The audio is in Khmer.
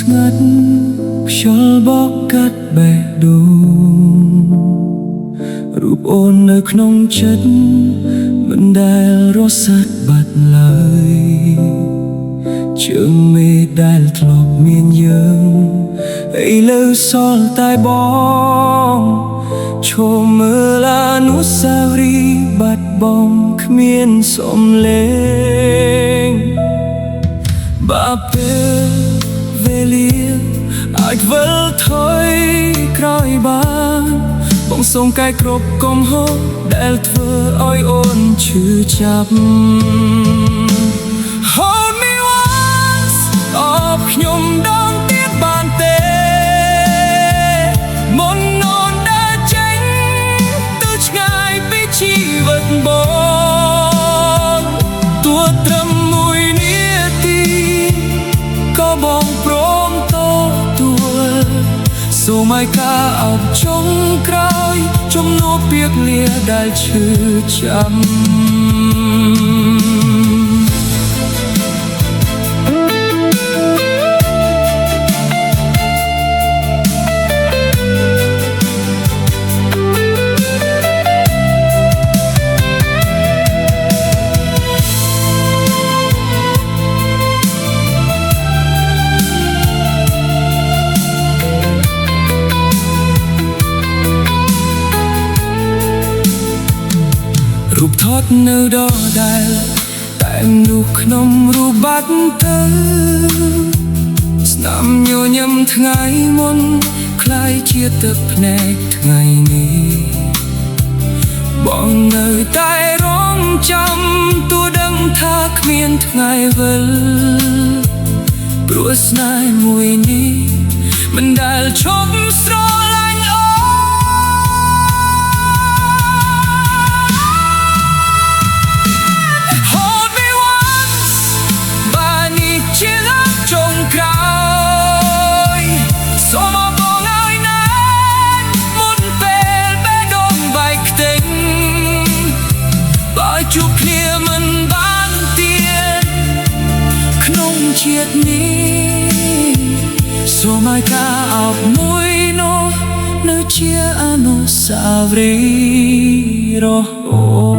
ស្ងាត់ខ្យល់បក់កាត់បេះដូងរូបអូននៅក្នុងចិត្តមិនដែលរសាត់បាត់ឡើយជើងមេដែលធ្លាប់មានយើងឥឡូវសល់តែបងឈមមើលអនុស្សាវរីយ៍បាត់បង់គ្មានសំឡេងបើពេលវេលាអាចវិលថយក្រោយបានបងសូមកាយគ្រប់កំហុសដែលធ្វើឲ្យអូនឈឺចាប់ Hold me once អបខ្ញុំដងទៀតបានទេមុនអូនដើរចេញទៅឆ្ងាយពីជីវិតបងទោះត្រឹមមួយនាទីក៏បងព្រមទទួលសូមឲ្យការអបចុងក្រោយជំនួសពាក្យលាដែលឈឺចាំរូបថតនៅដដែលតែមនុស្សក្នុងរូបបាត់ទៅស្នាមញញឹមថ្ងៃមុនคล้ายជាទឹកភ្នែកថ្ងៃនេះបងនៅតែរងចាំទោះដឹងថាគ្មានថ្ងៃវិលព្រោះស្នេហ៍មួយនេះមិនដែលឈប់ស្រឡាញ់អូជួបគ្នាមិនបានទៀតក្នុងជាតិនេះសូមឲ្យការអបមួយនោះនៅជាអនុស្សាវរីយ៍រហូត